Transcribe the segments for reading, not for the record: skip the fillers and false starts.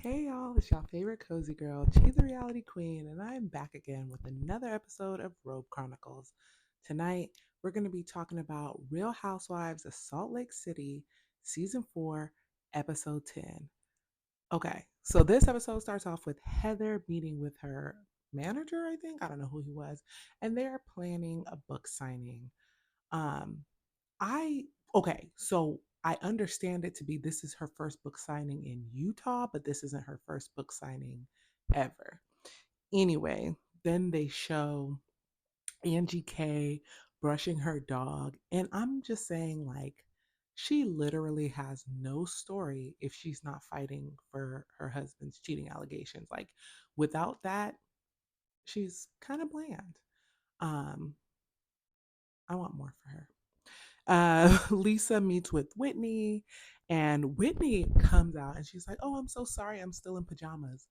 Hey y'all, it's your favorite cozy girl, Chi the Reality Queen, and I'm back again with another episode of Robe Chronicles. Tonight, we're going to be talking about Real Housewives of Salt Lake City, Season 4, Episode 10. Okay, so this episode starts off with Heather meeting with her manager, I think. I don't know who he was, and they're planning a book signing. Um, I okay, so I understand it to be this is her first book signing in Utah, but this isn't her first book signing ever. Anyway, then they show Angie K brushing her dog, and I'm just saying, like, she literally has no story if she's not fighting for her husband's cheating allegations. Like, without that, she's kind of bland. Um, I want more for her. Lisa meets with Whitney, and Whitney comes out and she's like, "Oh, I'm so sorry. I'm still in pajamas."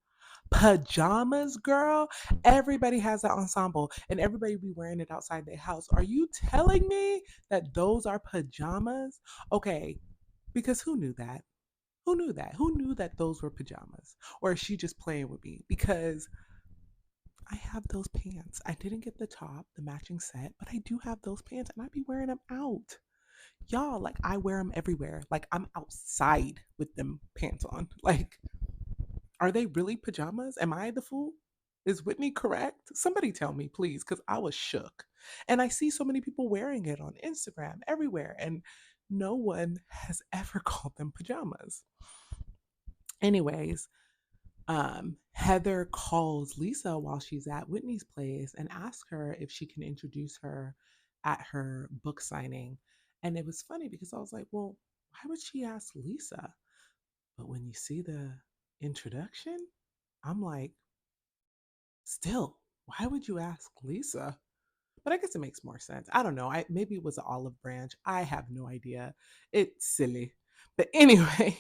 Pajamas, girl? Everybody has that ensemble and everybody be wearing it outside their house. Are you telling me that those are pajamas? Okay, because who knew that? Who knew that? Who knew that those were pajamas? Or is she just playing with me? Because I have those pants. I didn't get the top, the matching set, but I do have those pants and I be wearing them out. Y'all, like, I wear them everywhere. Like, I'm outside with them pants on. Like, are they really pajamas? Am I the fool? Is Whitney correct? Somebody tell me, please, because I was shook. And I see so many people wearing it on Instagram everywhere, and no one has ever called them pajamas. Anyways, Heather calls Lisa while she's at Whitney's place and asks her if she can introduce her at her book signing. And it was funny because I was like, well, why would she ask Lisa? But when you see the introduction, I'm like, still, why would you ask Lisa? But I guess it makes more sense. I don't know. Maybe it was an olive branch. I have no idea. It's silly. But anyway,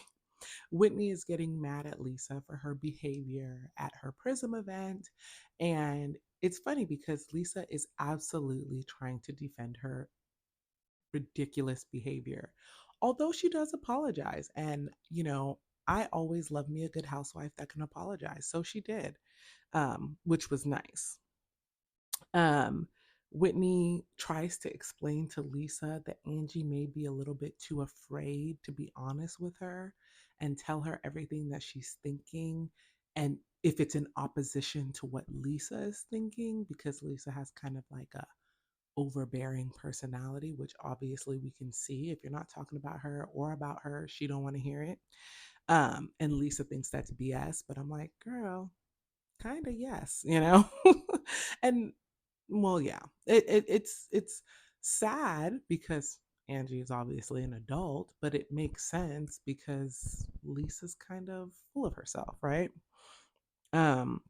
Whitney is getting mad at Lisa for her behavior at her Prism event. And it's funny because Lisa is absolutely trying to defend her ridiculous behavior. Although she does apologize. And, I always love me a good housewife that can apologize. So she did, which was nice. Um, Whitney tries to explain to Lisa that Angie may be a little bit too afraid to be honest with her and tell her everything that she's thinking. And if it's in opposition to what Lisa is thinking, because Lisa has kind of like a overbearing personality, which obviously we can see if you're not talking about her or about her, she don't want to hear it. And Lisa thinks that's BS, but I'm like, girl, kind of yes, and well, yeah, it's sad because Angie is obviously an adult, but it makes sense because Lisa's kind of full of herself, right? Um,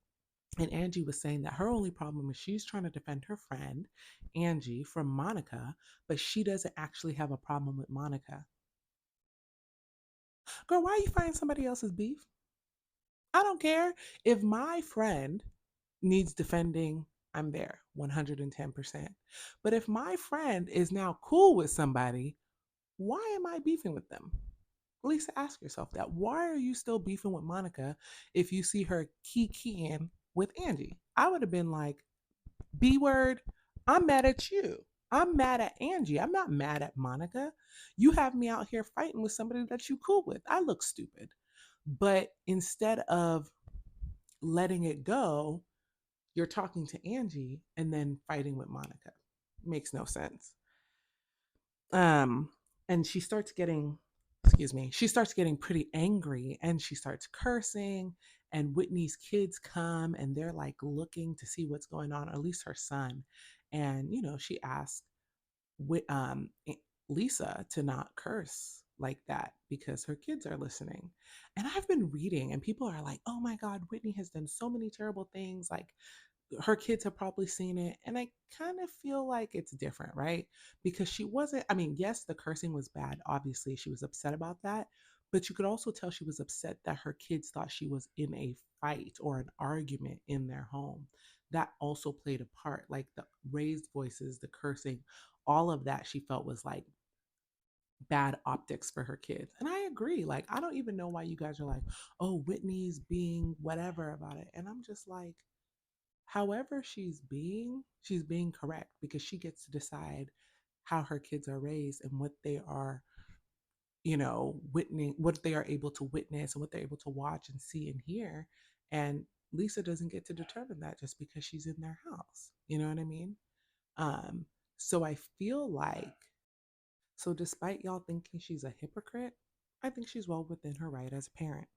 and Angie was saying that her only problem is she's trying to defend her friend, Angie, from Monica, but she doesn't actually have a problem with Monica. Girl, why are you fighting somebody else's beef? I don't care. If my friend needs defending, I'm there 110%. But if my friend is now cool with somebody, why am I beefing with them? Lisa, ask yourself that. Why are you still beefing with Monica if you see her keying with Angie? I would have been like, B word, I'm mad at you. I'm mad at Angie. I'm not mad at Monica. You have me out here fighting with somebody that you cool with. I look stupid. But instead of letting it go, you're talking to Angie and then fighting with Monica. Makes no sense. Um, and she starts getting pretty angry and she starts cursing. And Whitney's kids come and they're like looking to see what's going on, or at least her son. And, she asked Lisa to not curse like that because her kids are listening. And I've been reading, and people are like, oh my God, Whitney has done so many terrible things. Like, her kids have probably seen it. And I kind of feel like it's different, right? Because she wasn't, I mean, yes, the cursing was bad. Obviously, she was upset about that. But you could also tell she was upset that her kids thought she was in a fight or an argument in their home. That also played a part. Like the raised voices, the cursing, all of that she felt was like bad optics for her kids. And I agree. Like, I don't even know why you guys are like, oh, Whitney's being whatever about it. And I'm just like, however she's being correct because she gets to decide how her kids are raised and what they are, witnessing, what they are able to witness and what they're able to watch and see and hear. And Lisa doesn't get to determine that just because she's in their house. You know what I mean? Um, so I feel like, so despite y'all thinking she's a hypocrite, I think she's well within her right as a parent.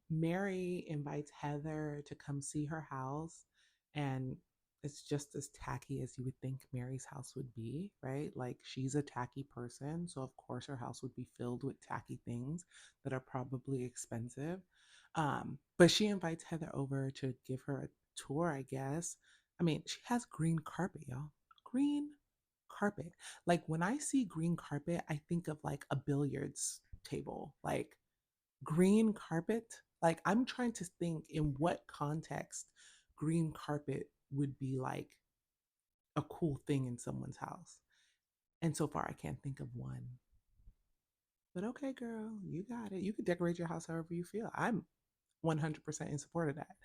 Mary invites Heather to come see her house, and it's just as tacky as you would think Mary's house would be, right? Like, she's a tacky person, so of course her house would be filled with tacky things that are probably expensive. But she invites Heather over to give her a tour, I guess. I mean, she has green carpet, y'all. Green carpet. Like, when I see green carpet, I think of like a billiards table. Like, green carpet, like, I'm trying to think in what context green carpet would be like a cool thing in someone's house. And so far I can't think of one. But okay, girl, you got it. You could decorate your house however you feel. I'm 100% in support of that.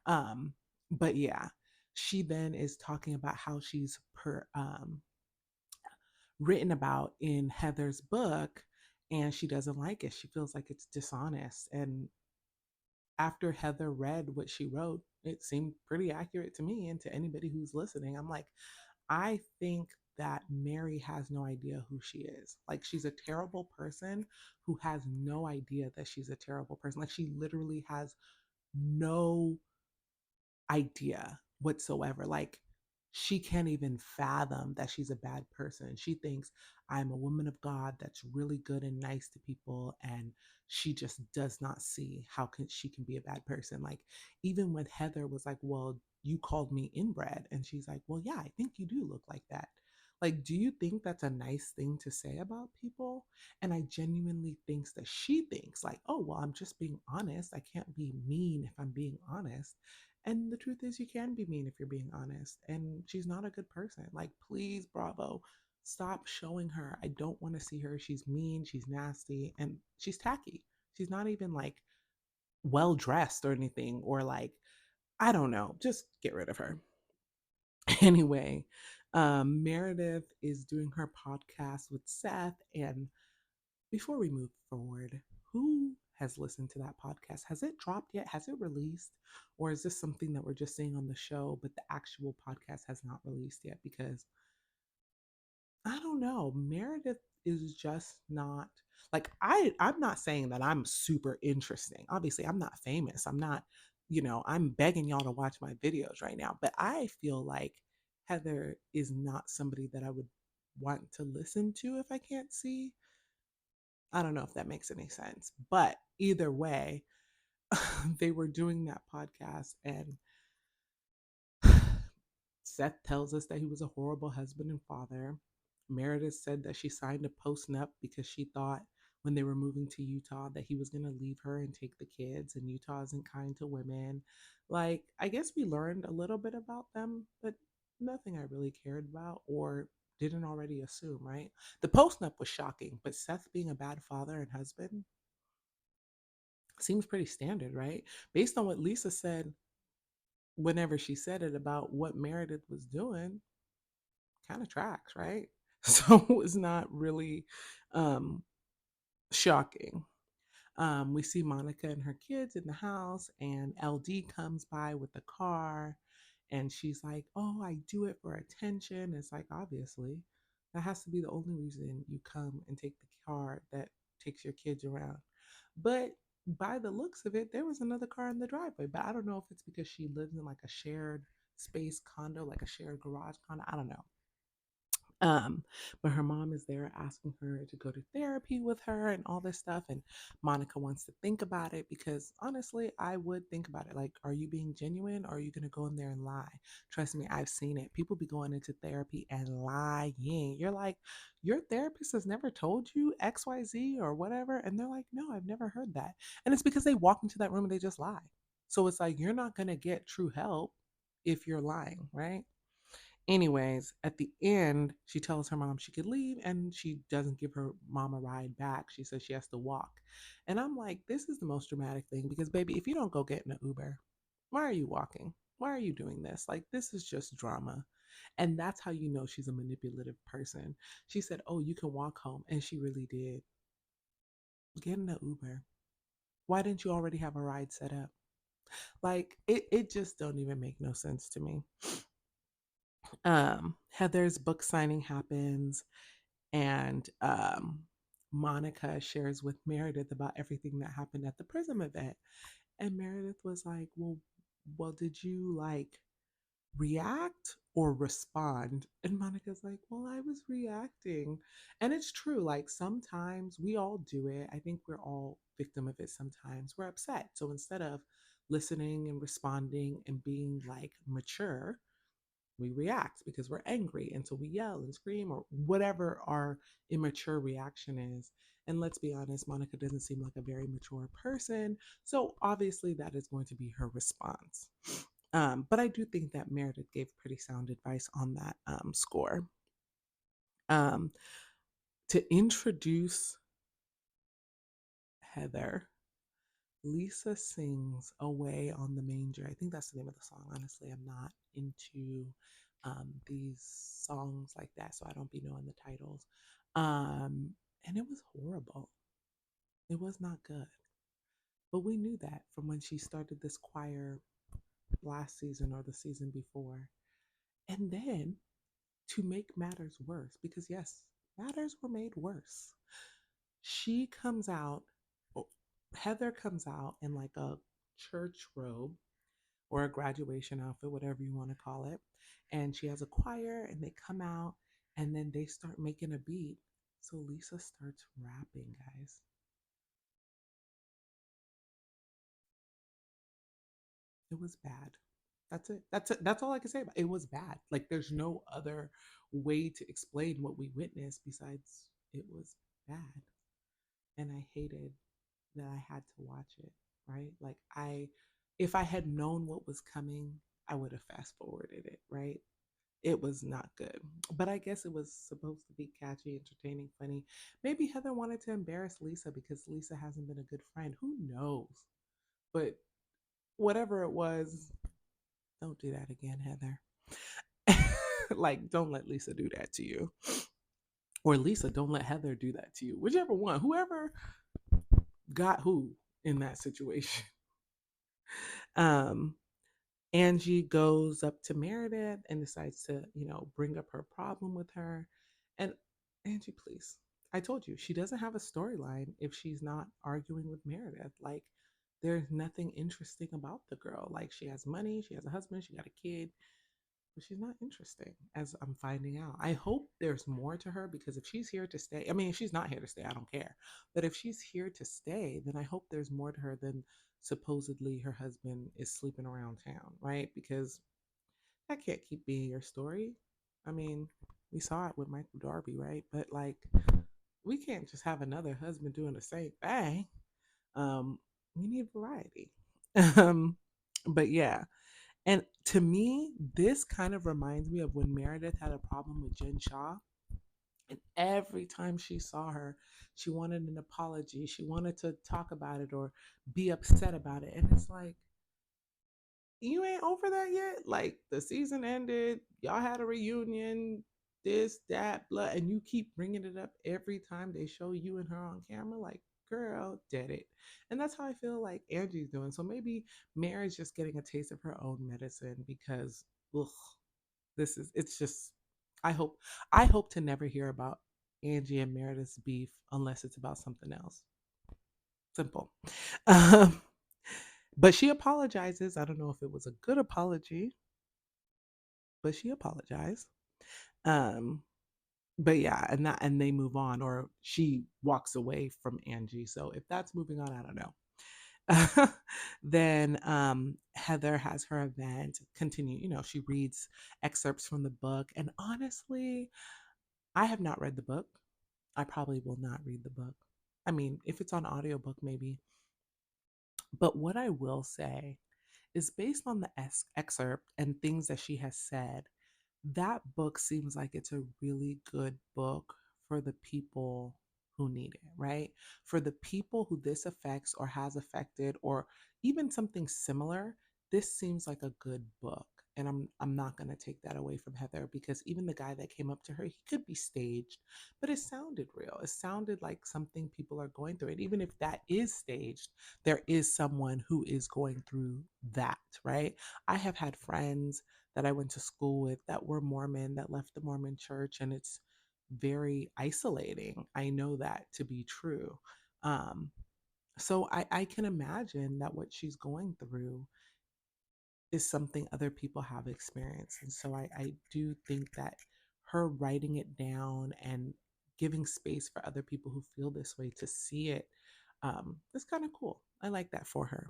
um but yeah, she then is talking about how she's written about in Heather's book, and she doesn't like it. She feels like it's dishonest. And after Heather read what she wrote, it seemed pretty accurate to me and to anybody who's listening. I'm like, I think that Mary has no idea who she is. Like, she's a terrible person who has no idea that she's a terrible person. Like, she literally has no idea whatsoever. Like, she can't even fathom that she's a bad person. She thinks, I'm a woman of God that's really good and nice to people, and she just does not see how she can be a bad person. Like, even when Heather was like, well, you called me inbred, and she's like, well, yeah, I think you do look like that. Like, do you think that's a nice thing to say about people? And I genuinely thinks that she thinks like, oh, well, I'm just being honest. I can't be mean if I'm being honest. And the truth is, you can be mean if you're being honest. And she's not a good person. Like, please, Bravo, stop showing her. I don't want to see her. She's mean, she's nasty, and she's tacky. She's not even like well dressed or anything, or like, I don't know, just get rid of her. Anyway, Meredith is doing her podcast with Seth. And before we move forward, who has listened to that podcast? Has it dropped yet? Has it released? Or is this something that we're just seeing on the show, but the actual podcast has not released yet? Because I don't know. Meredith is just not like, I'm not saying that I'm super interesting. Obviously, I'm not famous. I'm not, I'm begging y'all to watch my videos right now, but I feel like Heather is not somebody that I would want to listen to if I can't see. I don't know if that makes any sense. But either way, they were doing that podcast, and Seth tells us that he was a horrible husband and father. Meredith said that she signed a post-nup because she thought when they were moving to Utah that he was going to leave her and take the kids, and Utah isn't kind to women. Like, I guess we learned a little bit about them, but nothing I really cared about or didn't already assume, right? The post-nup was shocking, but Seth being a bad father and husband seems pretty standard, right? Based on what Lisa said whenever she said it about what Meredith was doing, kind of tracks, right? So it's not really um, shocking. We see Monica and her kids in the house, and LD comes by with the car, and she's like, oh, I do it for attention. It's like, obviously, that has to be the only reason you come and take the car that takes your kids around. But by the looks of it, there was another car in the driveway. But I don't know if it's because she lives in like a shared space condo, like a shared garage condo. I don't know. Um, but her mom is there asking her to go to therapy with her and all this stuff. And Monica wants to think about it because honestly, I would think about it. Like, are you being genuine or are you going to go in there and lie? Trust me, I've seen it. People be going into therapy and lying. You're like, your therapist has never told you XYZ or whatever. And they're like, no, I've never heard that. And it's because they walk into that room and they just lie. So it's like, you're not going to get true help if you're lying, right? Anyways, at the end, she tells her mom she could leave and she doesn't give her mom a ride back. She says she has to walk. And I'm like, this is the most dramatic thing because, baby, if you don't go get in an Uber, why are you walking? Why are you doing this? Like, this is just drama. And that's how you know she's a manipulative person. She said, oh, you can walk home. And she really did. Get in an Uber. Why didn't you already have a ride set up? Like, it just don't even make no sense to me. Heather's book signing happens, and Monica shares with Meredith about everything that happened at the Prism event. And Meredith was like, well, did you like react or respond? And Monica's like, well, I was reacting. And it's true. Like sometimes we all do it. I think we're all victim of it sometimes. We're upset. So instead of listening and responding and being like mature, we react because we're angry. And so we yell and scream or whatever our immature reaction is. And let's be honest, Monica doesn't seem like a very mature person. So obviously that is going to be her response. But I do think that Meredith gave pretty sound advice on that score. Um, to introduce Heather, Lisa sings Away on the Manger. I think that's the name of the song. Honestly, I'm not into these songs like that, so I don't be knowing the titles. And it was horrible. It was not good. But we knew that from when she started this choir last season or the season before. And then to make matters worse, because yes, matters were made worse. She comes out, Heather comes out in like a church robe or a graduation outfit, whatever you want to call it. And she has a choir and they come out and then they start making a beat. So Lisa starts rapping, guys. It was bad. That's it. That's it. That's all I can say about it. It was bad. Like there's no other way to explain what we witnessed besides it was bad. And I hated that I had to watch it, right? Like if I had known what was coming, I would have fast forwarded it, right? It was not good. But I guess it was supposed to be catchy, entertaining, funny. Maybe Heather wanted to embarrass Lisa because Lisa hasn't been a good friend. Who knows? But whatever it was, don't do that again, Heather. Like, don't let Lisa do that to you. Or Lisa, don't let Heather do that to you. Whichever one, whoever got who in that situation. Um, Angie goes up to Meredith and decides to, bring up her problem with her. And Angie, please, I told you, she doesn't have a storyline if she's not arguing with Meredith. Like, there's nothing interesting about the girl. Like, she has money, she has a husband, she got a kid, but she's not interesting, as I'm finding out. I hope there's more to her because if she's here to stay, I mean, if she's not here to stay, I don't care. But if she's here to stay, then I hope there's more to her than supposedly her husband is sleeping around town, right? Because that can't keep being your story. I mean, we saw it with Michael Darby, right? But like, we can't just have another husband doing the same thing. We need variety. um, but yeah, and to me, this kind of reminds me of when Meredith had a problem with Jen Shaw. And every time she saw her, she wanted an apology. She wanted to talk about it or be upset about it. And it's like, you ain't over that yet? Like, the season ended, y'all had a reunion, this, that, blah, and you keep bringing it up every time they show you and her on camera. Like, girl, did it. And that's how I feel like Angie's doing. So maybe Mary's just getting a taste of her own medicine because, ugh, it's just, I hope, I hope to never hear about Angie and Meredith's beef unless it's about something else. Simple. Um, but she apologizes. I don't know if it was a good apology, but she apologized. Um, but yeah, and they move on, or she walks away from Angie. So if that's moving on, I don't know. Then Heather has her event continue. She reads excerpts from the book, and honestly, I have not read the book. I probably will not read the book. I mean, if it's on audiobook, maybe. But what I will say is based on the excerpt and things that she has said, That book seems like it's a really good book for the people who need it, right? For the people who this affects or has affected, or even something similar, this seems like a good book. And I'm not going to take that away from Heather, because even the guy that came up to her, he could be staged, but it sounded real. It sounded like something people are going through. And even if that is staged, there is someone who is going through that, right? I have had friends that I went to school with that were Mormon, that left the Mormon church, and it's very isolating. I know that to be true. Um, so I can imagine that what she's going through is something other people have experienced. And so I do think that her writing it down and giving space for other people who feel this way to see it is kind of cool. I like that for her.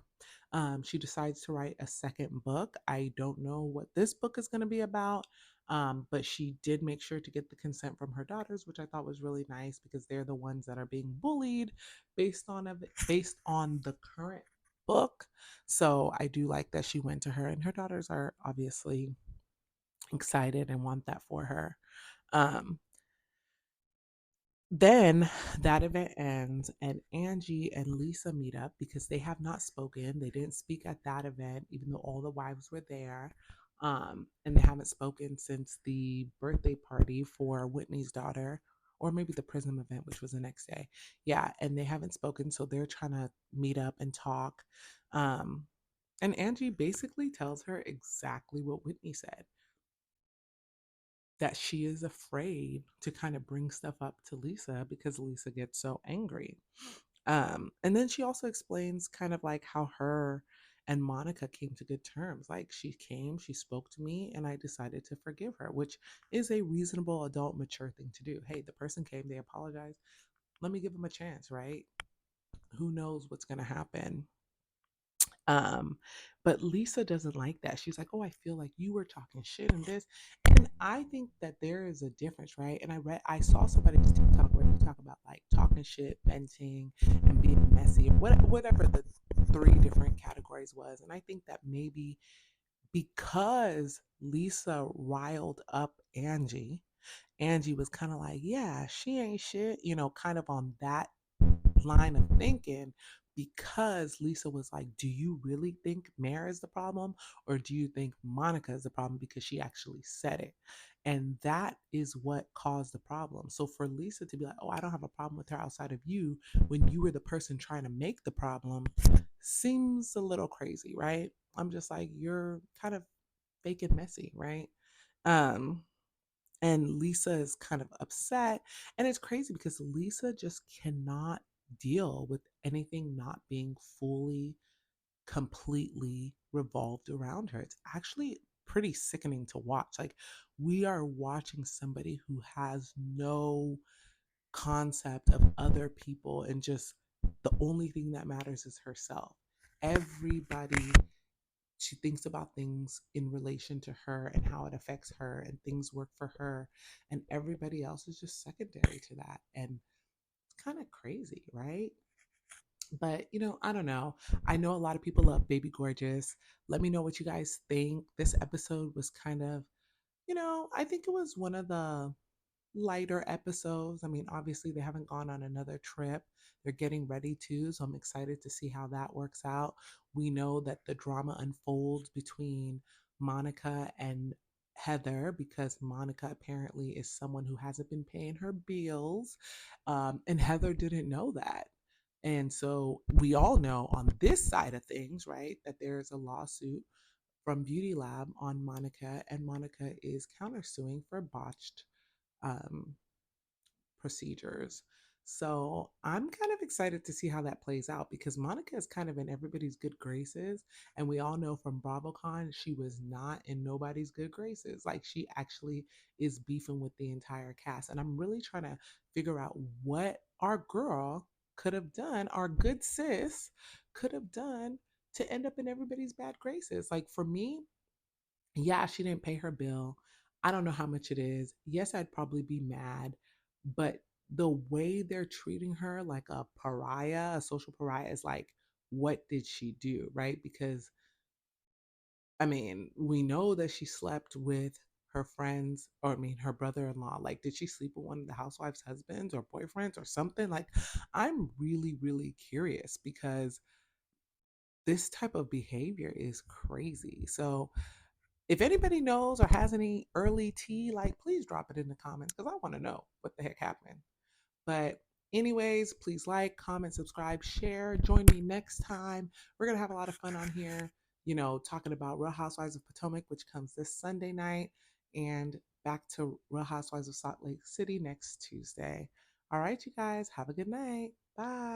She decides to write a second book. I don't know what this book is going to be about, but she did make sure to get the consent from her daughters, which I thought was really nice because they're the ones that are being bullied based on the current book. So I do like that she went to her, and her daughters are obviously excited and want that for her. Um, then that event ends, and Angie and Lisa meet up because they have not spoken. They didn't speak at that event, even though all the wives were there. And they haven't spoken since the birthday party for Whitney's daughter, or maybe the Prism event, which was the next day. Yeah, and they haven't spoken, so they're trying to meet up and talk. Um, and Angie basically tells her exactly what Whitney said, that she is afraid to kind of bring stuff up to Lisa because Lisa gets so angry. And then she also explains kind of like how her and Monica came to good terms. Like she came, she spoke to me, and I decided to forgive her, which is a reasonable adult, mature thing to do. Hey, the person came, they apologized. Let me give them a chance, right? Who knows what's going to happen? Um, but Lisa doesn't like that. She's like, "Oh, I feel like you were talking shit and this." And I think that there is a difference, right? And I saw somebody's TikTok where they talk about like talking shit, venting, and being messy, or whatever the three different categories was. And I think that maybe because Lisa riled up Angie, Angie was kind of like, "Yeah, she ain't shit," kind of on that line of thinking, because Lisa was like, "Do you really think Mare is the problem? Or do you think Monica is the problem because she actually said it?" And that is what caused the problem. So for Lisa to be like, "Oh, I don't have a problem with her outside of you," when you were the person trying to make the problem, seems a little crazy, right? I'm just like, you're kind of fake and messy, right? Um, and Lisa is kind of upset. And it's crazy because Lisa just cannot deal with anything not being fully, completely revolved around her. It's actually pretty sickening to watch. Like, we are watching somebody who has no concept of other people, and just the only thing that matters is herself. Everybody, she thinks about things in relation to her and how it affects her, and things work for her, and everybody else is just secondary to that. And it's kind of crazy, right? But I don't know. I know a lot of people love Baby Gorgeous. Let me know what you guys think. This episode was kind of, I think it was one of the lighter episodes. I mean, obviously, they haven't gone on another trip. They're getting ready to, so I'm excited to see how that works out. We know that the drama unfolds between Monica and Heather, because Monica apparently is someone who hasn't been paying her bills, and Heather didn't know that. And so we all know on this side of things, right, that there's a lawsuit from Beauty Lab on Monica, and Monica is countersuing for botched um, procedures. So I'm kind of excited to see how that plays out, because Monica is kind of in everybody's good graces. And we all know from BravoCon, she was not in nobody's good graces. Like, she actually is beefing with the entire cast. And I'm really trying to figure out what our girl could have done, our good sis could have done, to end up in everybody's bad graces. Like, for me, yeah, she didn't pay her bill. I don't know how much it is. Yes, I'd probably be mad, but the way they're treating her like a pariah, a social pariah, is like, what did she do, right? Because, I mean, we know that she slept with her friends, or I mean, her brother in law? Like, did she sleep with one of the housewives' husbands or boyfriends or something? Like, I'm really, really curious because this type of behavior is crazy. So, if anybody knows or has any early tea, like, please drop it in the comments because I want to know what the heck happened. But, anyways, please like, comment, subscribe, share. Join me next time. We're going to have a lot of fun on here, talking about Real Housewives of Potomac, which comes this Sunday night, and back to Real Housewives of Salt Lake City next Tuesday. All right, you guys, have a good night. Bye.